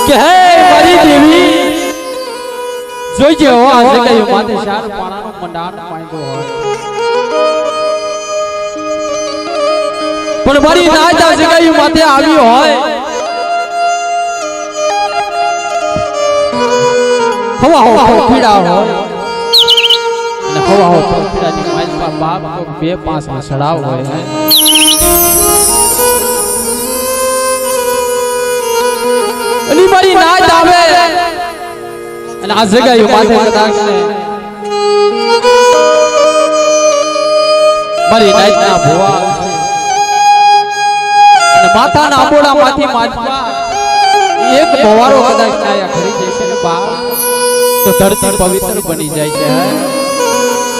કે હે મારી દેવી જોઈજે હો આ જગ્યાએ માથે શાર પાણાનો મંડાણ માંડ્યો હોય પણ મારી નાચ આ જગ્યાએ માથે આવી હોય હવા હો પીડા હોય અને હવા હો પીડાની માલપા બાપ તો બે પાંચ સડાવ હોય અલી મારી નાચ આવે અને આ જગ્યાએ માથે કદાચ ને મારી નાચના ભોવા આવશે અને માથાના આબોડામાંથી માલપા એક ભવારો કદાચ નાયા ખરી જશે ને બાપ તો ધરતી પવિત્ર બની જાય છે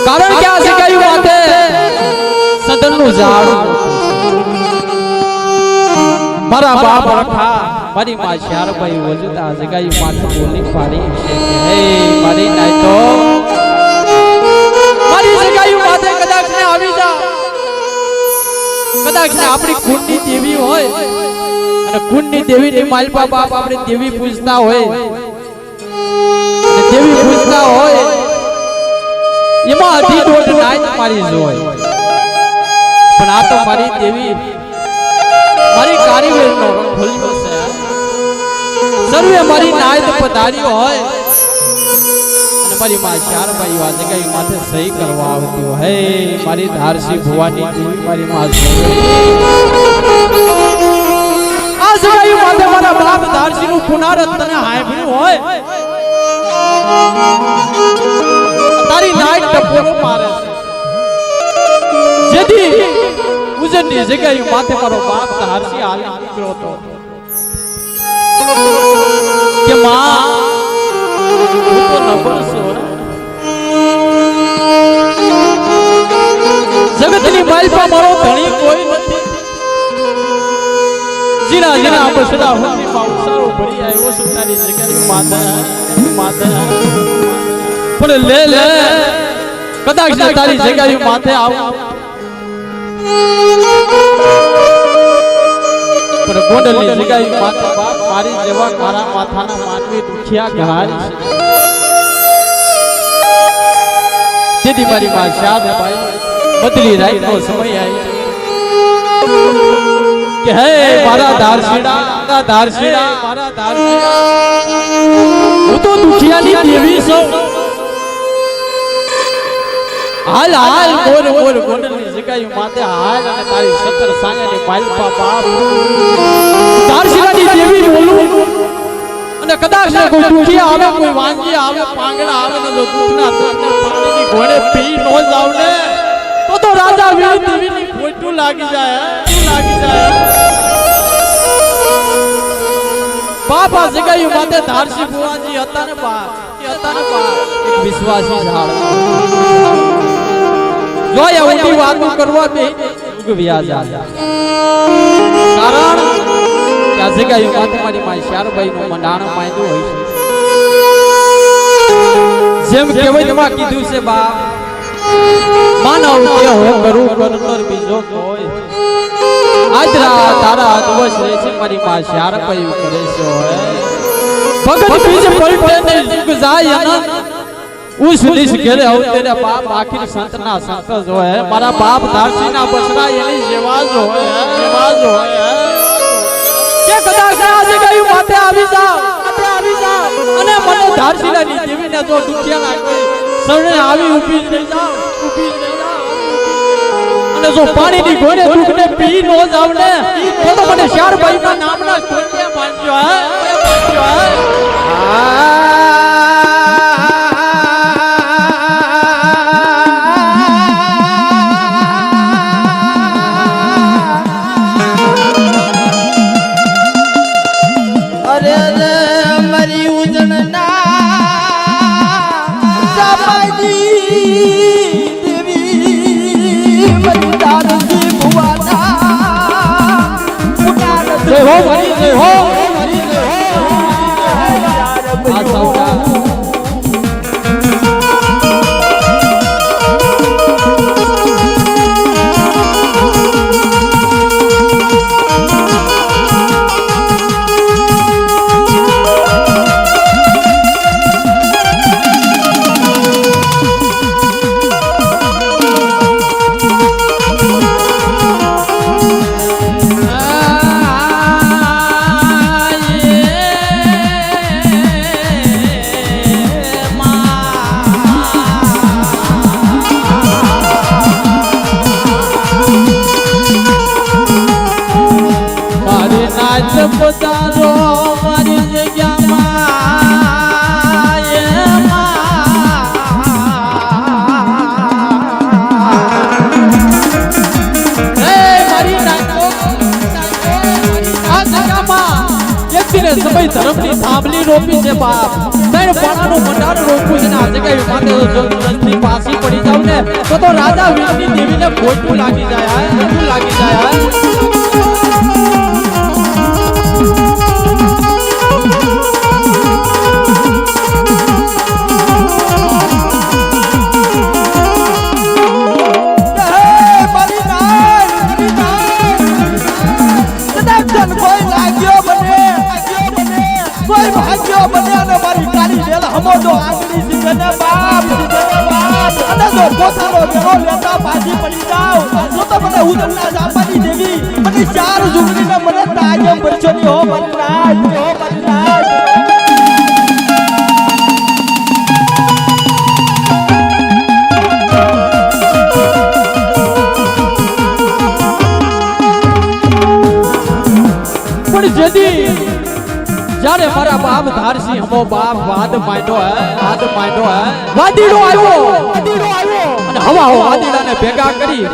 કારણ કે આ જગ્યાએ માથે સદનનું ઝાડ મારા બાપ રખા મારી માં શારભાઈ વજુતા આ જગ્યાએ માથે બોલી પાડી છે કે હે મારી નાય તો મારી જગ્યાએ માથે કદાચ ને આવી જા કદાચ ને આપણી કુંડની દેવી હોય અને કુંડની દેવીની માલપા બાપ આપણે દેવી પૂજતા હોય દેવી પૂજતા હોય એમાં અઢી દોઢ નાચ મારી જોય પણ આ તો મારી દેવી મારી કારીગરનો ખોલ્યો છે સર્વે મારી નાચ પધાર્યો હોય અને મારી માં શારભાઈ આ જગ્યાએ માથે સહી કરવા આવતી હોય હે મારી ધારસી ભુવાની દેવી મારી માં આ જગ્યાએ માથે મારા બાપ ધારસી નું પુનરાવર્તન હાંભળ્યું હોય તારી નાઈટ ટપોરો મારે છે જેથી ઉજનની જગ્યાએ માથે મારો બાપ ધારસી હાલી નીકળ્યો હતો કે માં હું તો નબળ છું જગતની માલપા મારો ધણી કોઈ નથી જીના જીના બસડા હોતી પાવસારો ભરી આવ્યો છું તારી જગ્યાએ માથે પણ લે કદાચ તારી જગ્યાએ માથે આવું પણ ગોંડલની જગ્યાએ માથે બાપ મારી જેવા મારા માથાના માનવી દુખિયા ઘાર તેથી મારી માં શારભાઈ બદલી રાતનો સમય આવી કે હે મારા ધારસીડા મારા ધારસીડા હું તો દુખિયાની દેવી છું હાલ હાલ મોર ગોંડલની જગ્યાએ માથે હાલ અને તારી 17 સાયાની માલપા બાપ ધારસીડાની દેવી બોલું અને કદાચ કોઈ દુખિયા આવે કોઈ વાંગી આવે પાંગડા આવે ને જો દુખના પાણીની ઘોડે પી નો જાવ ને તો રાજા વીર દેવીની ખોટું લાગી જાય બાપ આ જગ્યાએ માથે ધારસી બુવાજી હતા ને બાપ એક વિશ્વાસી ઝાડ જોયા ઊંડી વાતો કરવા બે ઉગવ્યા જાય કારણ કે આ જગ્યાએ માથે મારી માં શારભાઈ નું મંડાણ માંડ્યું હોય છે જેમ કહેવાય એમાં કીધું છે બાપ માનવ કે હું કરું કરતર બીજો કોઈ આજ રાત તારા દિવસ રહે છે મારી માં શારભાઈ કરે છે ભગત બીજ પલટે ને જુગ જાય અનંત उस दिस घेरे हो तेरे बाप आखिर संत ना संत जो है मारा बाप धारसी ना बसरा यानी जेवा जो है के कदाच आ जગ્યાએ માથે આવી જાવ અને મને ધારસીલાની દેવીને જો દુખિયા ના કોઈ સૌને આવી ઊભી જ રહી જાવ અને જો પાણીની ઘોડે દુખને પી નો જાવ ને તો મને શારભાઈ ના નામના કોટે માનજો હે આવજો મારી જગ્યામાં મારી સમય ધર્મની થાંભલી રોપી છે બાપ ત્રણ પાણાનું મંડાણ રોપ્યું છે ને આજે કઈ માથે જો પાછી પડી જાવ ને તો રાજા વીરની દેવીને ખોટું લાગી જાય ખોટું લાગી જાય જો આગળી જીગને બાપ અને જો પોતાનો દેવો લેતા પાછી પડી જાવ તો મને ઉદરના જાપાની દેવી મને ચાર જુગડીને મને તાજમ બરછોની હો મરનાજ હો મરનાજ પણ જેદી જ્યારે મારા બાપ ધારસી હમો બાપ વાદ માંડ્યો હે વાદીડો આવ્યો અને હવા હો વાદીડાને ભેગા કરી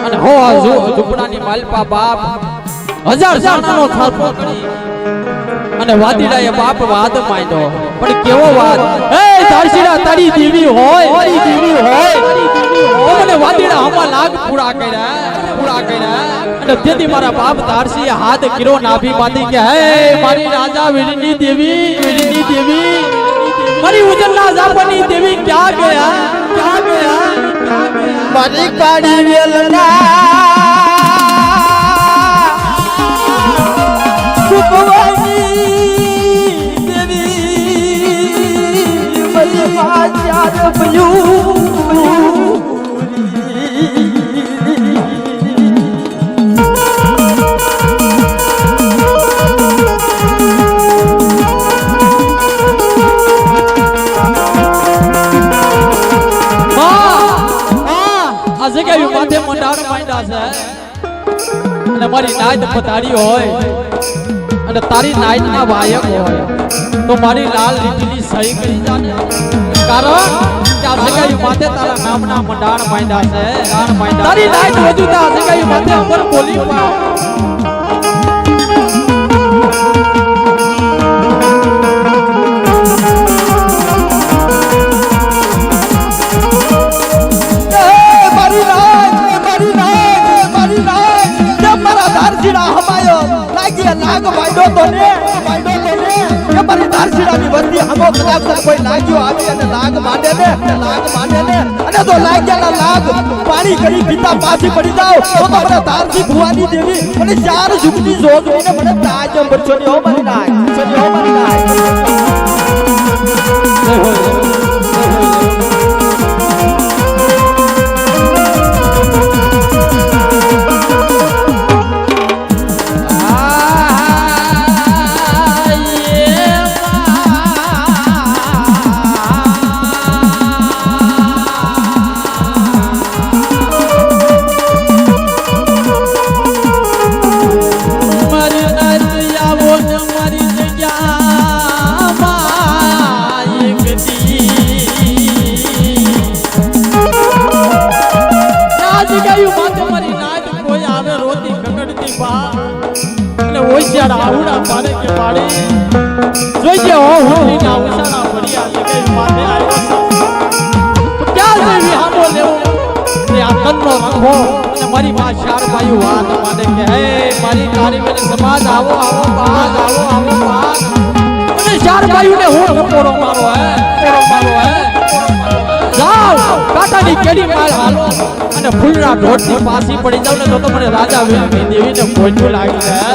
અને હો ઝૂંપડાની માલપા બાપ હજાર સાણાનો થાપો કરી અને વાદીડાએ બાપ વાદ માંડ્યો પણ કેવો વાદ એ ધારસીડા તારી દેવી હોય મને વાદીડા હમા લાગ પૂરા કર્યા અને તેથી મારા બાપ ધારસી હાથ કિરો નાભી બાંધી કે હે મારી રાજા વીરની દેવી મારી ઉજળના જાપની દેવી ક્યાં ગયા મારી કાળી વેલના સુકવાની દેવી મારી માચાર ભયું જગ્યાએ માથે મંડાણ માંડ્યા છે અને મારી નાઈટ પતાડી હોય અને તારી નાઈટ ના વાયક હોય તો મારી લાલ લીટીની સહી કરી જાને કારણ કે આ જગ્યાએ માથે તારા નામના મંડાણ માંડ્યા છે તારી નાઈટ વધુ તા જગ્યાએ માથે અમર બોલી લાગ વાયડો તો ને કે મારી ધારસીડાની વસ્તી હમો કલાક કોઈ લાગ્યો આવી અને લાગ માંડે ને અને તો લાગ્યાના લાગ પાણી કરી પીતા પાછી પડી જાવ તો મને ધારસી ભુવાની દેવી મને ચાર ઝુકડી જોઈને મને તાજમ બરછોની હો મારી નાય આવડા પાડે કે પાડે જોઈએ હો હુંના ઉસાના ભરિયા લગે માથે આવ્યો ક્યાં જેવી હામો લેવો તે આ કન્નો રંગો અને મારી માં ચાર ભાઈઓ વાત માને કે હે મારી કારીગર સમાજ આવો બાદ અને ચાર ભાઈઓને હું પોરો મારો હે જાવ કાટાની કેડી માર હાલો અને ફૂલના ઢોળથી પાછી પડી જાવ ને તો મને રાજા વીરની દેવીને ખોટું લાગી જાય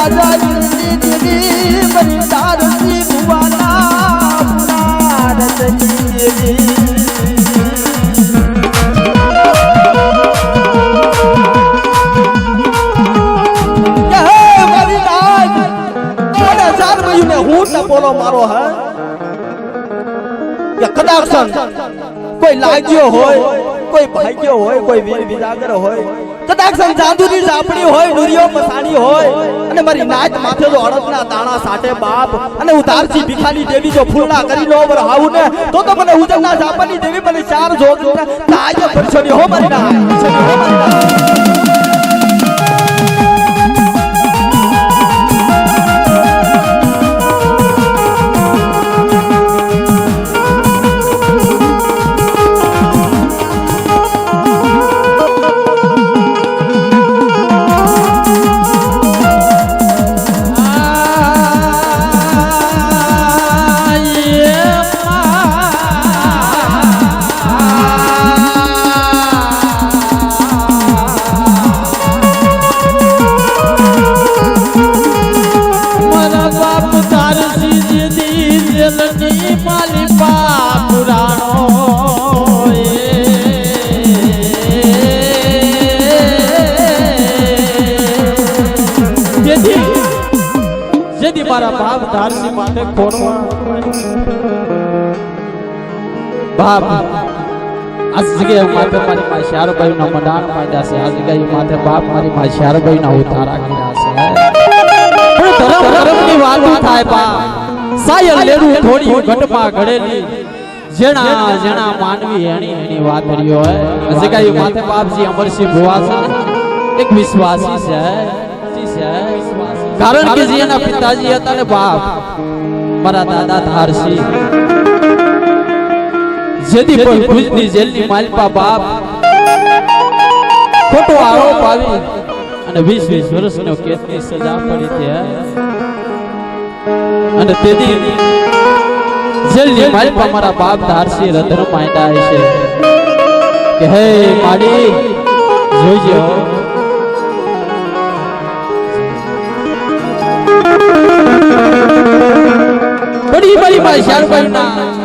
રાજા દેવી બની તારસી ભુવાના દેવી હું ન બોલો મારો હે કે કદાચ કોઈ લાગ્યો હોય કોઈ ભાગ્યો હોય કોઈ વીર વિજાગર હોય કદાચ જાદુની ઝાપડી હોય નુરિયો મસાણી હોય અને મારી નાચ માથે જો અડદના દાણા સાટે બાપ અને ઉધારથી ભીખાની દેવી જો ફૂલના કરી નો વર હાવું ને તો મને ઉજળના ઝાપની દેવી મને ચાર જોગ તાજે પરછોડી હો મારી નાચ મારા બાપ ધારસી માટે ખોરવા બાપ આ જગ્યાએ માથે મારી માં શારભાઈ ના મંડાણ માંડ્યા છે આ જગ્યાએ માથે બાપ મારી માં શારભાઈ ના ઉતારા કર્યા છે પણ ધર્મની વાત થાય બાપ સાયલ લેડું થોડી ઘટમાં ઘડેલી જેણા જેણા માનવી એની વાત રહ્યો હે આ જગ્યાએ માથે બાપજી અમરસિંહ ભુવા છે એક વિશ્વાસી છે કારણ કે જે એના પિતાજી હતા ને બાપ મારા દાદા ધારસી જેથી પણ ભુજની જેલની માલપા બાપ ખોટો આરોપ આવી અને 20 વર્ષનો કેદની સજા પડી છે અને તેથી જેલની માલપા મારા બાપ ધારસી રધર માંડ્યા છે કે હે માડી જોઈજો બડી બડી માં શારભાઈ ના